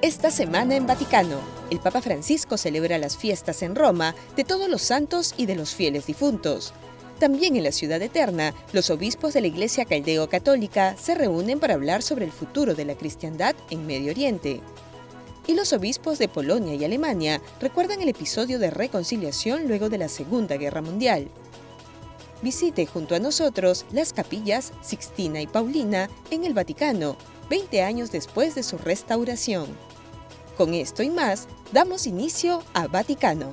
Esta semana en Vaticano, el Papa Francisco celebra las fiestas en Roma de todos los santos y de los fieles difuntos. También en la Ciudad Eterna, los obispos de la Iglesia Caldeo-Católica se reúnen para hablar sobre el futuro de la cristiandad en Medio Oriente. Y los obispos de Polonia y Alemania recuerdan el episodio de reconciliación luego de la Segunda Guerra Mundial. Visite junto a nosotros las capillas Sixtina y Paulina en el Vaticano, 20 años después de su restauración. Con esto y más, damos inicio a Vaticano.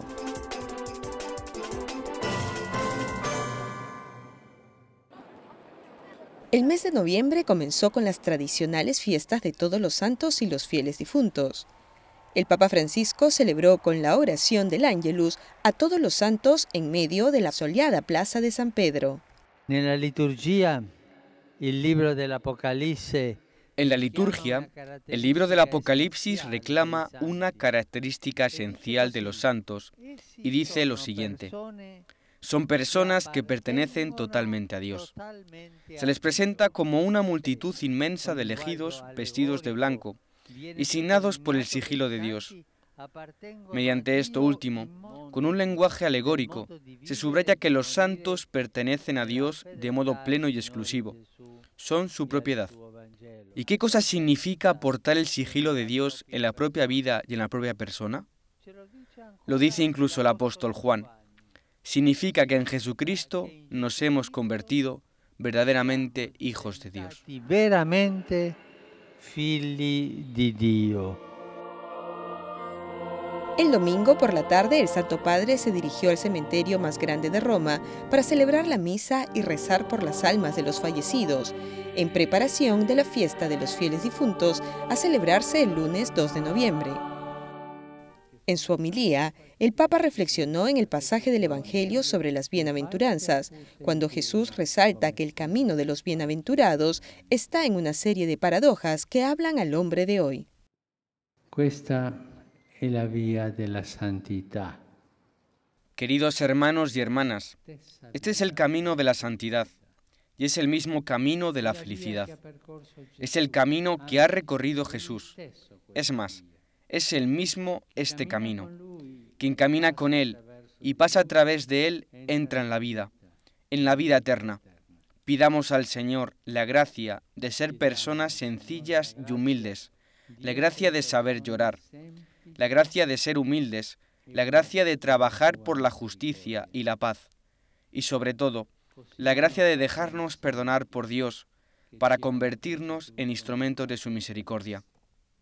El mes de noviembre comenzó con las tradicionales fiestas de todos los santos y los fieles difuntos. El Papa Francisco celebró con la oración del Ángelus a todos los santos en medio de la soleada plaza de San Pedro. En la liturgia, el libro del Apocalipsis. En la liturgia, el libro del Apocalipsis reclama una característica esencial de los santos y dice lo siguiente: son personas que pertenecen totalmente a Dios. Se les presenta como una multitud inmensa de elegidos vestidos de blanco y signados por el sigilo de Dios. Mediante esto último, con un lenguaje alegórico, se subraya que los santos pertenecen a Dios de modo pleno y exclusivo. Son su propiedad. ¿Y qué cosa significa portar el sigilo de Dios en la propia vida y en la propia persona? Lo dice incluso el apóstol Juan. Significa que en Jesucristo nos hemos convertido verdaderamente hijos de Dios. Veramente figli di Dio. El domingo por la tarde, el Santo Padre se dirigió al cementerio más grande de Roma para celebrar la misa y rezar por las almas de los fallecidos, en preparación de la fiesta de los fieles difuntos a celebrarse el lunes 2 de noviembre. En su homilía, el Papa reflexionó en el pasaje del Evangelio sobre las bienaventuranzas, cuando Jesús resalta que el camino de los bienaventurados está en una serie de paradojas que hablan al hombre de hoy. Questa è la via della santità. Queridos hermanos y hermanas, este es el camino de la santidad y es el mismo camino de la felicidad. Es el camino que ha recorrido Jesús. Es más, es el mismo este camino. Quien camina con Él y pasa a través de Él entra en la vida eterna. Pidamos al Señor la gracia de ser personas sencillas y humildes, la gracia de saber llorar, la gracia de ser humildes, la gracia de trabajar por la justicia y la paz, y sobre todo, la gracia de dejarnos perdonar por Dios para convertirnos en instrumentos de su misericordia.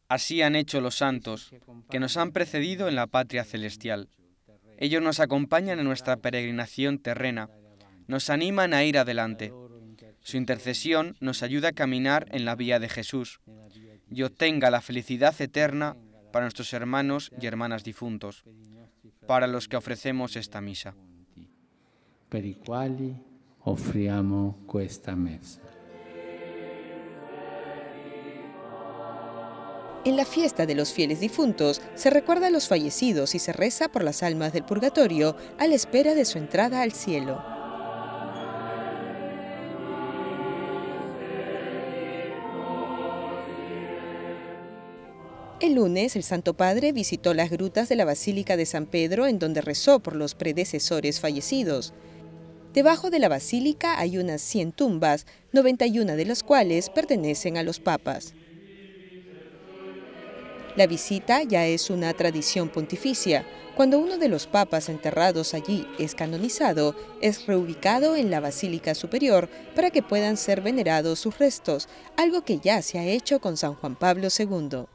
Así han hecho los santos que nos han precedido en la patria celestial. Ellos nos acompañan en nuestra peregrinación terrena, nos animan a ir adelante. Su intercesión nos ayuda a caminar en la vía de Jesús y obtenga la felicidad eterna para nuestros hermanos y hermanas difuntos, para los que ofrecemos esta misa. Per i quali offriamo questa messa. En la fiesta de los fieles difuntos se recuerda a los fallecidos y se reza por las almas del purgatorio a la espera de su entrada al cielo. El lunes, el Santo Padre visitó las grutas de la Basílica de San Pedro, en donde rezó por los predecesores fallecidos. Debajo de la basílica hay unas 100 tumbas, 91 de las cuales pertenecen a los papas. La visita ya es una tradición pontificia. Cuando uno de los papas enterrados allí es canonizado, es reubicado en la Basílica Superior para que puedan ser venerados sus restos, algo que ya se ha hecho con San Juan Pablo II.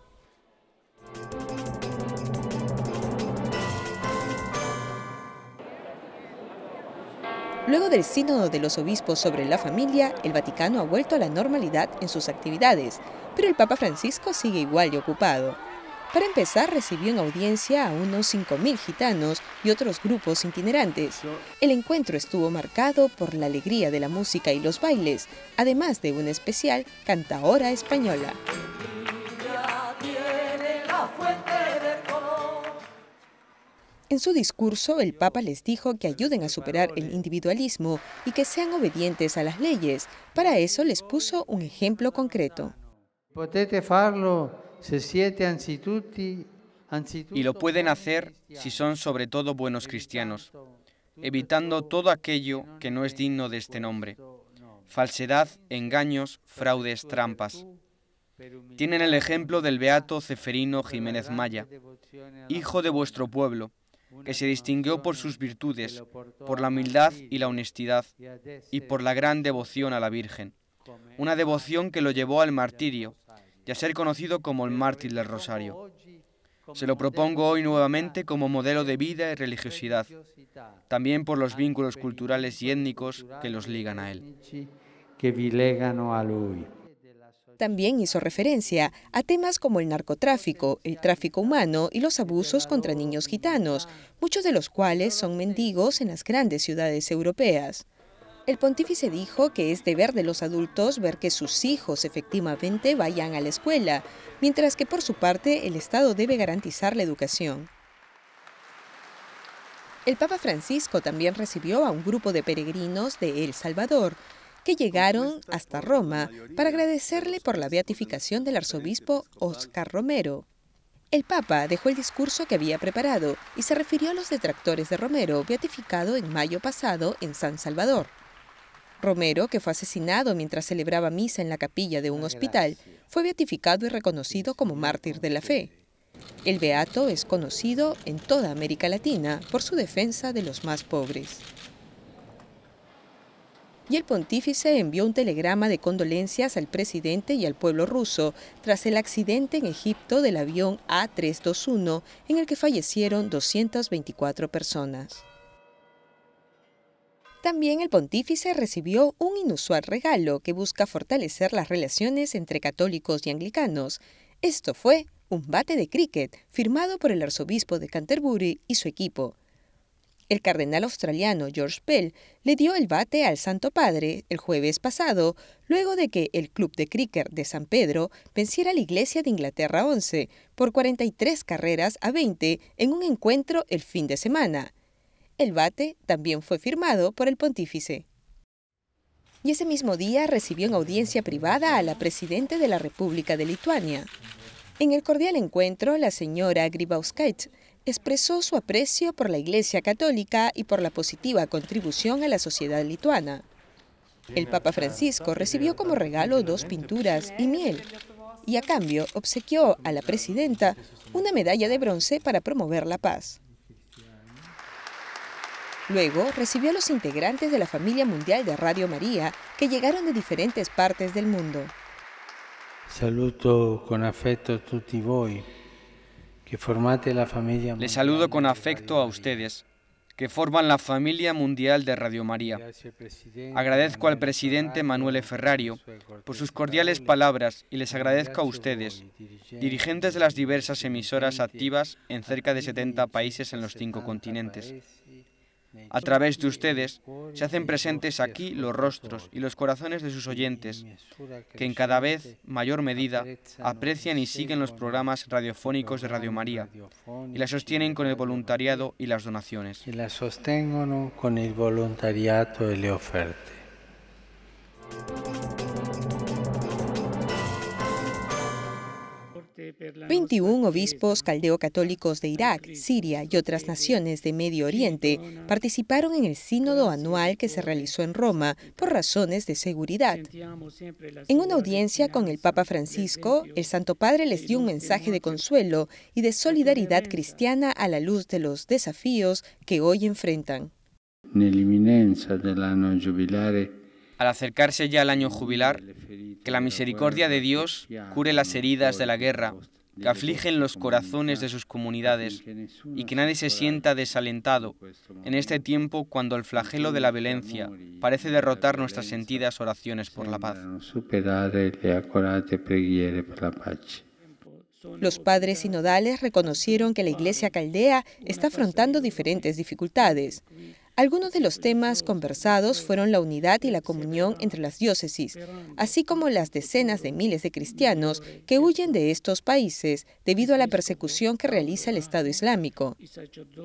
Luego del Sínodo de los Obispos sobre la familia, el Vaticano ha vuelto a la normalidad en sus actividades, pero el Papa Francisco sigue igual de ocupado. Para empezar, recibió en audiencia a unos 5.000 gitanos y otros grupos itinerantes. El encuentro estuvo marcado por la alegría de la música y los bailes, además de una especial cantaora española. En su discurso, el Papa les dijo que ayuden a superar el individualismo y que sean obedientes a las leyes. Para eso les puso un ejemplo concreto. Potete farlo Y lo pueden hacer si son sobre todo buenos cristianos, evitando todo aquello que no es digno de este nombre: falsedad, engaños, fraudes, trampas. Tienen el ejemplo del beato Ceferino Jiménez Maya, hijo de vuestro pueblo, que se distinguió por sus virtudes, por la humildad y la honestidad, y por la gran devoción a la Virgen, una devoción que lo llevó al martirio y a ser conocido como el mártir del Rosario. Se lo propongo hoy nuevamente como modelo de vida y religiosidad, también por los vínculos culturales y étnicos que los ligan a él. También hizo referencia a temas como el narcotráfico, el tráfico humano y los abusos contra niños gitanos, muchos de los cuales son mendigos en las grandes ciudades europeas. El pontífice dijo que es deber de los adultos ver que sus hijos efectivamente vayan a la escuela, mientras que por su parte el Estado debe garantizar la educación. El Papa Francisco también recibió a un grupo de peregrinos de El Salvador, que llegaron hasta Roma para agradecerle por la beatificación del arzobispo Óscar Romero. El Papa dejó el discurso que había preparado y se refirió a los detractores de Romero, beatificado en mayo pasado en San Salvador. Romero, que fue asesinado mientras celebraba misa en la capilla de un hospital, fue beatificado y reconocido como mártir de la fe. El beato es conocido en toda América Latina por su defensa de los más pobres. Y el pontífice envió un telegrama de condolencias al presidente y al pueblo ruso tras el accidente en Egipto del avión A321 en el que fallecieron 224 personas. También el pontífice recibió un inusual regalo que busca fortalecer las relaciones entre católicos y anglicanos. Esto fue un bate de críquet firmado por el arzobispo de Canterbury y su equipo. El cardenal australiano George Pell le dio el bate al Santo Padre el jueves pasado, luego de que el Club de Críquet de San Pedro venciera a la Iglesia de Inglaterra 11 por 43 carreras a 20 en un encuentro el fin de semana. El bate también fue firmado por el pontífice. Y ese mismo día recibió en audiencia privada a la presidenta de la República de Lituania. En el cordial encuentro, la señora Grybauskaitė expresó su aprecio por la Iglesia Católica y por la positiva contribución a la sociedad lituana. El Papa Francisco recibió como regalo 2 pinturas y miel, y a cambio obsequió a la presidenta una medalla de bronce para promover la paz. Luego recibió a los integrantes de la familia mundial de Radio María, que llegaron de diferentes partes del mundo. Saluto con afecto a tutti voi, que formate la familia. Les saludo con afecto a ustedes, que forman la familia mundial de Radio María. Agradezco al presidente Manuele Ferrario por sus cordiales palabras y les agradezco a ustedes, dirigentes de las diversas emisoras activas en cerca de 70 países en los 5 continentes. A través de ustedes se hacen presentes aquí los rostros y los corazones de sus oyentes, que en cada vez mayor medida aprecian y siguen los programas radiofónicos de Radio María y la sostienen con el voluntariado y las donaciones. Y la sostengono con el voluntariato e le offerte. 21 obispos caldeo-católicos de Irak, Siria y otras naciones de Medio Oriente participaron en el sínodo anual que se realizó en Roma por razones de seguridad. En una audiencia con el Papa Francisco, el Santo Padre les dio un mensaje de consuelo y de solidaridad cristiana a la luz de los desafíos que hoy enfrentan. Al acercarse ya el año jubilar, que la misericordia de Dios cure las heridas de la guerra, que afligen los corazones de sus comunidades y que nadie se sienta desalentado en este tiempo cuando el flagelo de la violencia parece derrotar nuestras sentidas oraciones por la paz. Los padres sinodales reconocieron que la Iglesia caldea está afrontando diferentes dificultades. Algunos de los temas conversados fueron la unidad y la comunión entre las diócesis, así como las decenas de miles de cristianos que huyen de estos países debido a la persecución que realiza el Estado Islámico.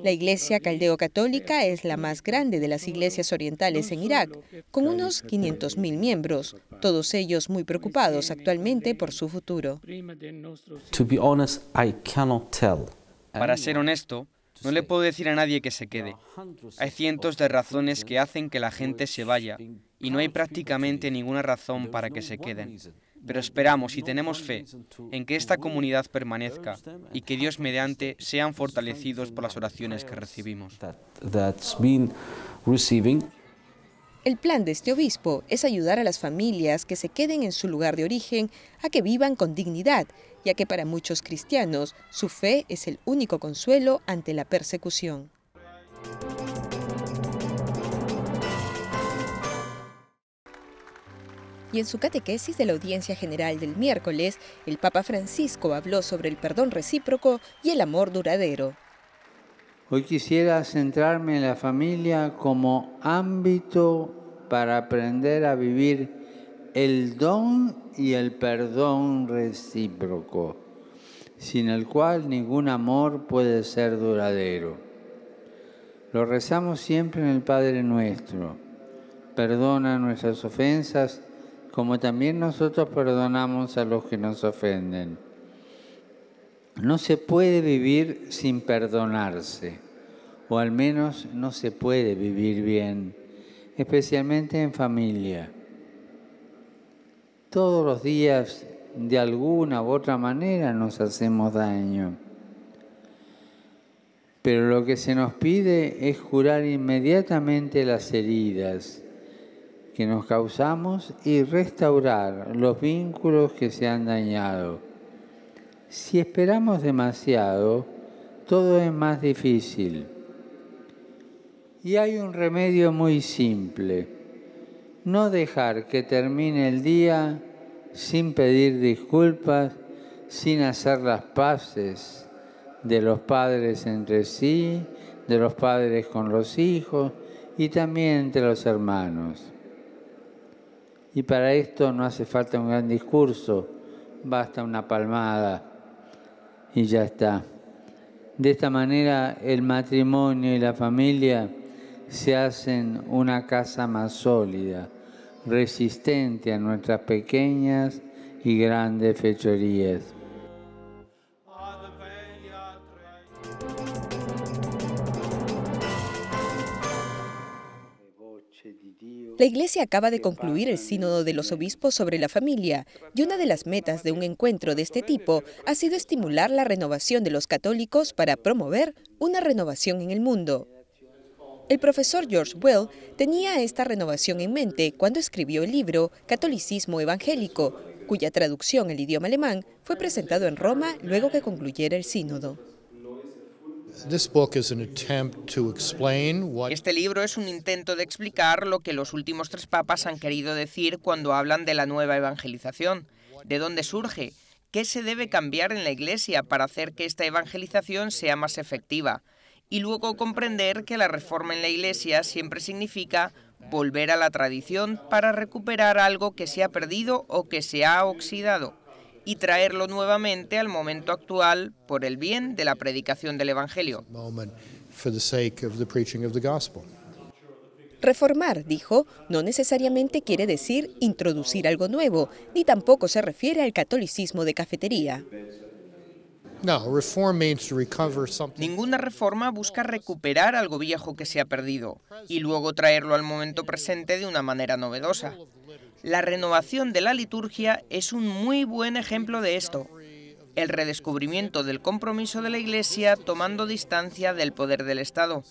La Iglesia Caldeo-Católica es la más grande de las iglesias orientales en Irak, con unos 500.000 miembros, todos ellos muy preocupados actualmente por su futuro. Para ser honesto, no le puedo decir a nadie que se quede. Hay cientos de razones que hacen que la gente se vaya y no hay prácticamente ninguna razón para que se queden. Pero esperamos y tenemos fe en que esta comunidad permanezca y que Dios mediante sean fortalecidos por las oraciones que recibimos. El plan de este obispo es ayudar a las familias que se queden en su lugar de origen a que vivan con dignidad, ya que para muchos cristianos su fe es el único consuelo ante la persecución. Y en su catequesis de la Audiencia General del miércoles, el Papa Francisco habló sobre el perdón recíproco y el amor duradero. Hoy quisiera centrarme en la familia como ámbito para aprender a vivir el don y el perdón recíproco, sin el cual ningún amor puede ser duradero. Lo rezamos siempre en el Padre Nuestro. Perdona nuestras ofensas, como también nosotros perdonamos a los que nos ofenden. No se puede vivir sin perdonarse, o al menos no se puede vivir bien, especialmente en familia. Todos los días, de alguna u otra manera, nos hacemos daño. Pero lo que se nos pide es curar inmediatamente las heridas que nos causamos y restaurar los vínculos que se han dañado. Si esperamos demasiado, todo es más difícil. Y hay un remedio muy simple: no dejar que termine el día sin pedir disculpas, sin hacer las paces de los padres entre sí, de los padres con los hijos y también entre los hermanos. Y para esto no hace falta un gran discurso, basta una palmada y ya está. De esta manera el matrimonio y la familia se hacen una casa más sólida, resistente a nuestras pequeñas y grandes fechorías. La Iglesia acaba de concluir el Sínodo de los Obispos sobre la familia, y una de las metas de un encuentro de este tipo ha sido estimular la renovación de los católicos para promover una renovación en el mundo. El profesor George Well tenía esta renovación en mente cuando escribió el libro Catolicismo Evangélico, cuya traducción al idioma alemán fue presentado en Roma luego que concluyera el sínodo. Este libro es un intento de explicar lo que los últimos tres papas han querido decir cuando hablan de la nueva evangelización, de dónde surge, qué se debe cambiar en la Iglesia para hacer que esta evangelización sea más efectiva, y luego comprender que la reforma en la Iglesia siempre significa volver a la tradición para recuperar algo que se ha perdido o que se ha oxidado, y traerlo nuevamente al momento actual por el bien de la predicación del Evangelio. Reformar, dijo, no necesariamente quiere decir introducir algo nuevo, ni tampoco se refiere al catolicismo de cafetería. Ninguna reforma busca recuperar algo viejo que se ha perdido y luego traerlo al momento presente de una manera novedosa. La renovación de la liturgia es un muy buen ejemplo de esto. El redescubrimiento del compromiso de la Iglesia tomando distancia del poder del Estado.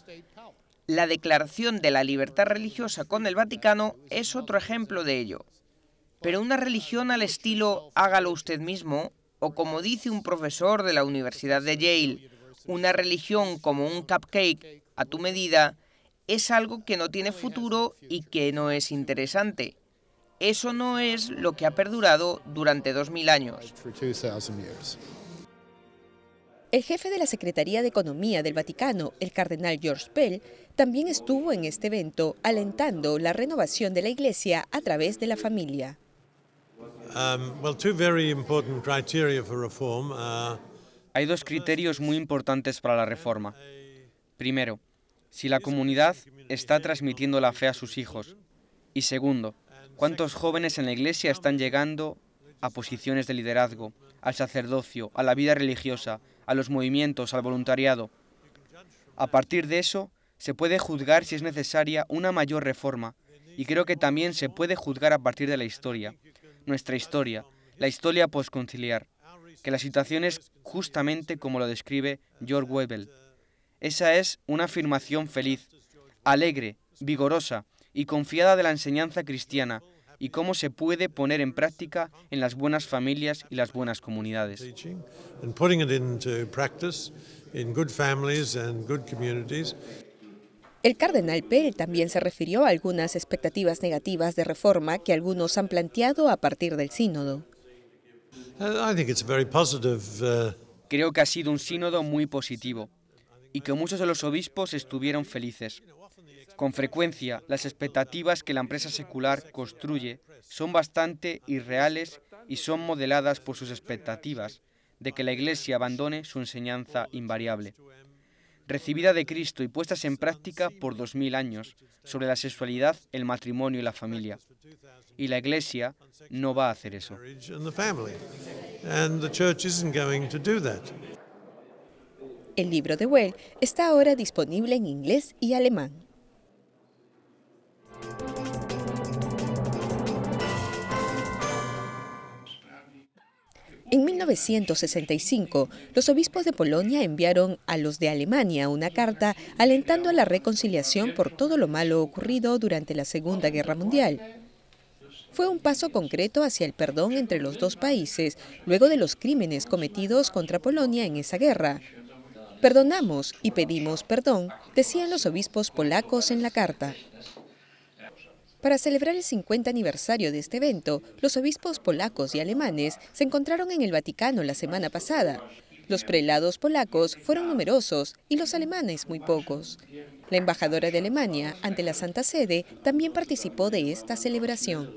La declaración de la libertad religiosa con el Vaticano es otro ejemplo de ello. Pero una religión al estilo hágalo usted mismo, o como dice un profesor de la Universidad de Yale, una religión como un cupcake a tu medida, es algo que no tiene futuro y que no es interesante. Eso no es lo que ha perdurado durante 2000 años. El jefe de la Secretaría de Economía del Vaticano, el cardenal George Pell, también estuvo en este evento alentando la renovación de la Iglesia a través de la familia. Hay dos criterios muy importantes para la reforma. Primero, si la comunidad está transmitiendo la fe a sus hijos. Y segundo, ¿cuántos jóvenes en la Iglesia están llegando a posiciones de liderazgo, al sacerdocio, a la vida religiosa, a los movimientos, al voluntariado? A partir de eso, se puede juzgar si es necesaria una mayor reforma, y creo que también se puede juzgar a partir de la historia, nuestra historia, la historia postconciliar, que la situación es justamente como lo describe George Weibel. Esa es una afirmación feliz, alegre, vigorosa y confiada de la enseñanza cristiana, y cómo se puede poner en práctica en las buenas familias y las buenas comunidades. El cardenal Pell también se refirió a algunas expectativas negativas de reforma que algunos han planteado a partir del sínodo. Creo que ha sido un sínodo muy positivo y que muchos de los obispos estuvieron felices. Con frecuencia, las expectativas que la empresa secular construye son bastante irreales y son modeladas por sus expectativas de que la Iglesia abandone su enseñanza invariable, recibida de Cristo y puestas en práctica por 2000 años, sobre la sexualidad, el matrimonio y la familia. Y la Iglesia no va a hacer eso. El libro de Well está ahora disponible en inglés y alemán. En 1965, los obispos de Polonia enviaron a los de Alemania una carta alentando a la reconciliación por todo lo malo ocurrido durante la Segunda Guerra Mundial. Fue un paso concreto hacia el perdón entre los dos países, luego de los crímenes cometidos contra Polonia en esa guerra. Perdonamos y pedimos perdón, decían los obispos polacos en la carta. Para celebrar el 50 aniversario de este evento, los obispos polacos y alemanes se encontraron en el Vaticano la semana pasada. Los prelados polacos fueron numerosos y los alemanes muy pocos. La embajadora de Alemania ante la Santa Sede también participó de esta celebración.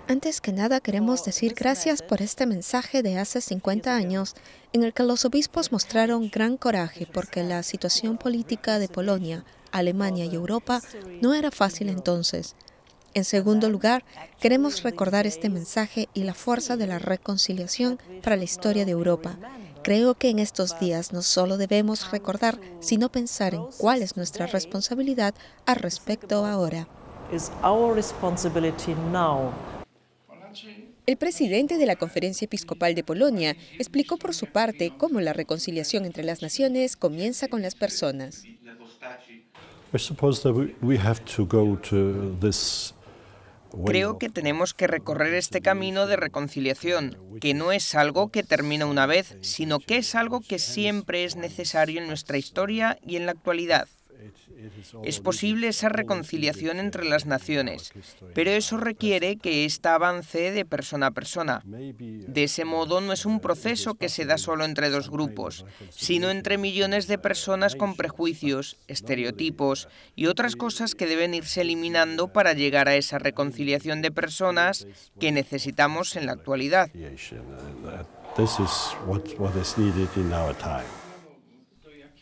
Antes que nada queremos decir gracias por este mensaje de hace 50 años en el que los obispos mostraron gran coraje porque la situación política de Polonia, Alemania y Europa no era fácil entonces. En segundo lugar, queremos recordar este mensaje y la fuerza de la reconciliación para la historia de Europa. Creo que en estos días no solo debemos recordar, sino pensar en cuál es nuestra responsabilidad al respecto ahora. El presidente de la Conferencia Episcopal de Polonia explicó por su parte cómo la reconciliación entre las naciones comienza con las personas. Creo que tenemos que recorrer este camino de reconciliación, que no es algo que termina una vez, sino que es algo que siempre es necesario en nuestra historia y en la actualidad. Es posible esa reconciliación entre las naciones, pero eso requiere que ésta avance de persona a persona. De ese modo no es un proceso que se da solo entre dos grupos, sino entre millones de personas con prejuicios, estereotipos y otras cosas que deben irse eliminando para llegar a esa reconciliación de personas que necesitamos en la actualidad.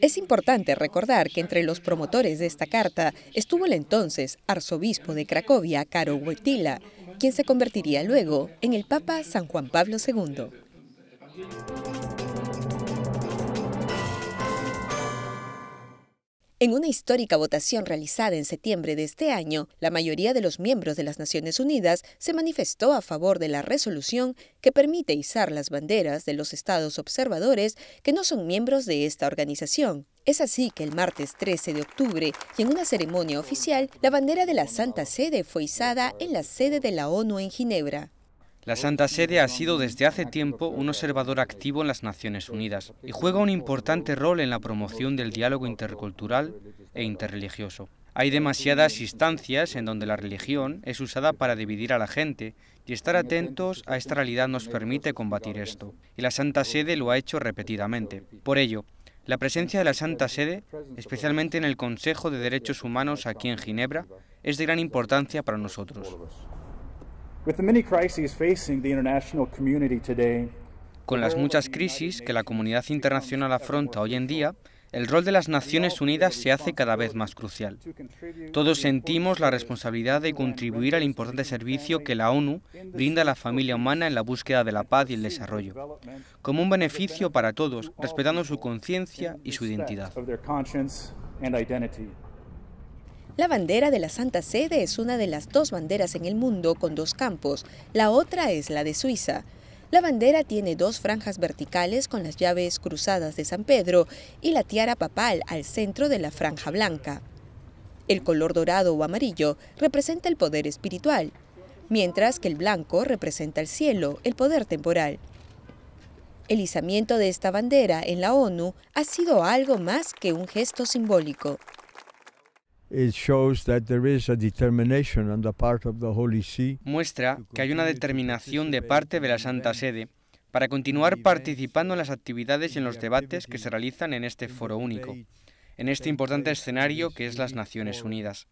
Es importante recordar que entre los promotores de esta carta estuvo el entonces arzobispo de Cracovia, Karol Wojtyła, quien se convertiría luego en el Papa San Juan Pablo II. En una histórica votación realizada en septiembre de este año, la mayoría de los miembros de las Naciones Unidas se manifestó a favor de la resolución que permite izar las banderas de los estados observadores que no son miembros de esta organización. Es así que el martes 13 de octubre, y en una ceremonia oficial, la bandera de la Santa Sede fue izada en la sede de la ONU en Ginebra. La Santa Sede ha sido desde hace tiempo un observador activo en las Naciones Unidas y juega un importante rol en la promoción del diálogo intercultural e interreligioso. Hay demasiadas instancias en donde la religión es usada para dividir a la gente, y estar atentos a esta realidad nos permite combatir esto. Y la Santa Sede lo ha hecho repetidamente. Por ello, la presencia de la Santa Sede, especialmente en el Consejo de Derechos Humanos aquí en Ginebra, es de gran importancia para nosotros. Con las muchas crisis que la comunidad internacional afronta hoy en día, el rol de las Naciones Unidas se hace cada vez más crucial. Todos sentimos la responsabilidad de contribuir al importante servicio que la ONU brinda a la familia humana en la búsqueda de la paz y el desarrollo, como un beneficio para todos, respetando su conciencia y su identidad. La bandera de la Santa Sede es una de las 2 banderas en el mundo con 2 campos. La otra es la de Suiza. La bandera tiene 2 franjas verticales con las llaves cruzadas de San Pedro y la tiara papal al centro de la franja blanca. El color dorado o amarillo representa el poder espiritual, mientras que el blanco representa el cielo, el poder temporal. El izamiento de esta bandera en la ONU ha sido algo más que un gesto simbólico. Muestra que hay una determinación de parte de la Santa Sede para continuar participando en las actividades y en los debates que se realizan en este foro único, en este importante escenario que es las Naciones Unidas.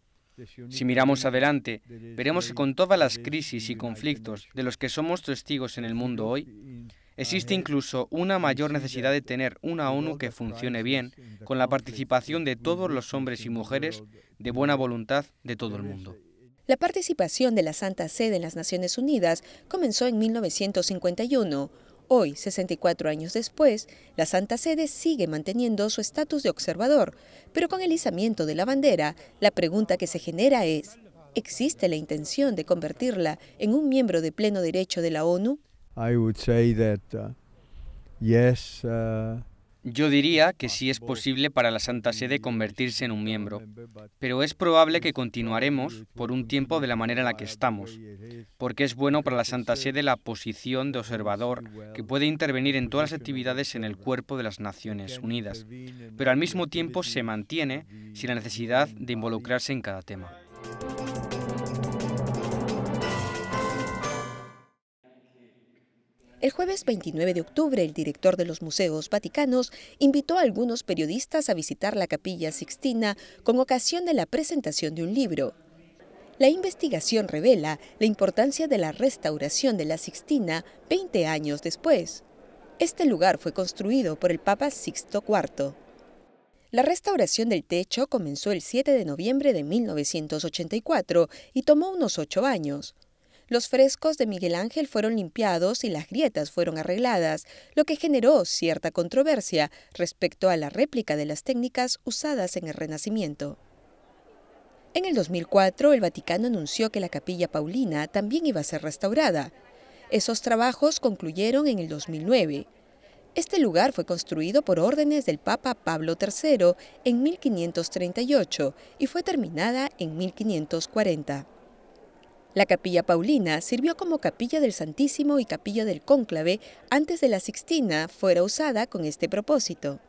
Si miramos adelante, veremos que con todas las crisis y conflictos de los que somos testigos en el mundo hoy, existe incluso una mayor necesidad de tener una ONU que funcione bien, con la participación de todos los hombres y mujeres de buena voluntad de todo el mundo. La participación de la Santa Sede en las Naciones Unidas comenzó en 1951. Hoy, 64 años después, la Santa Sede sigue manteniendo su estatus de observador, pero con el izamiento de la bandera, la pregunta que se genera es, ¿existe la intención de convertirla en un miembro de pleno derecho de la ONU? Yo diría que sí es posible para la Santa Sede convertirse en un miembro, pero es probable que continuaremos por un tiempo de la manera en la que estamos, porque es bueno para la Santa Sede la posición de observador que puede intervenir en todas las actividades en el cuerpo de las Naciones Unidas, pero al mismo tiempo se mantiene sin la necesidad de involucrarse en cada tema. El jueves 29 de octubre, el director de los Museos Vaticanos invitó a algunos periodistas a visitar la Capilla Sixtina con ocasión de la presentación de un libro. La investigación revela la importancia de la restauración de la Sixtina 20 años después. Este lugar fue construido por el Papa Sixto IV. La restauración del techo comenzó el 7 de noviembre de 1984 y tomó unos 8 años. Los frescos de Miguel Ángel fueron limpiados y las grietas fueron arregladas, lo que generó cierta controversia respecto a la réplica de las técnicas usadas en el Renacimiento. En el 2004, el Vaticano anunció que la Capilla Paulina también iba a ser restaurada. Esos trabajos concluyeron en el 2009. Este lugar fue construido por órdenes del Papa Pablo III en 1538 y fue terminada en 1540. La Capilla Paulina sirvió como capilla del Santísimo y capilla del Cónclave antes de la Sixtina fuera usada con este propósito.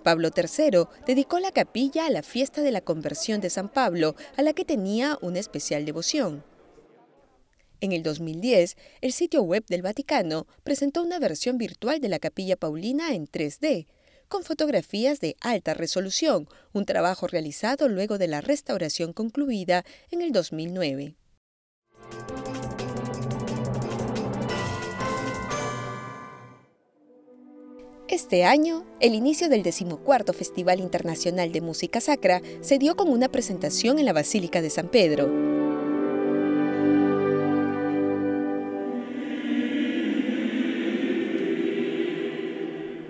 Pablo III dedicó la capilla a la fiesta de la conversión de San Pablo, a la que tenía una especial devoción. En el 2010, el sitio web del Vaticano presentó una versión virtual de la Capilla Paulina en 3D, con fotografías de alta resolución, un trabajo realizado luego de la restauración concluida en el 2009. Este año, el inicio del 14º Festival Internacional de Música Sacra se dio con una presentación en la Basílica de San Pedro.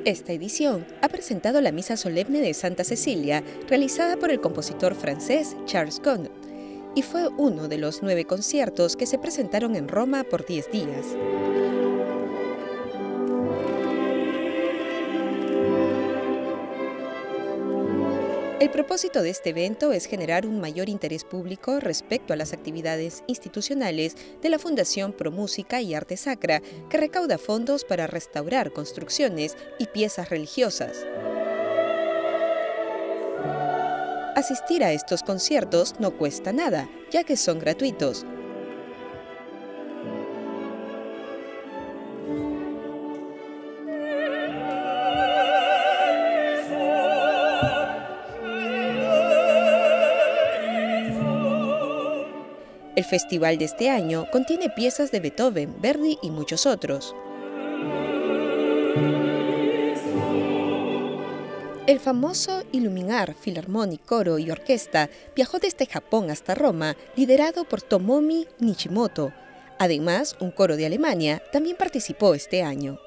Esta edición ha presentado la Misa Solemne de Santa Cecilia, realizada por el compositor francés Charles Gounod, y fue uno de los 9 conciertos que se presentaron en Roma por 10 días. El propósito de este evento es generar un mayor interés público respecto a las actividades institucionales de la Fundación Pro Música y Arte Sacra, que recauda fondos para restaurar construcciones y piezas religiosas. Asistir a estos conciertos no cuesta nada, ya que son gratuitos. El festival de este año contiene piezas de Beethoven, Verdi y muchos otros. El famoso Illuminare Philharmonic Coro y Orquesta viajó desde Japón hasta Roma, liderado por Tomomi Nishimoto. Además, un coro de Alemania también participó este año.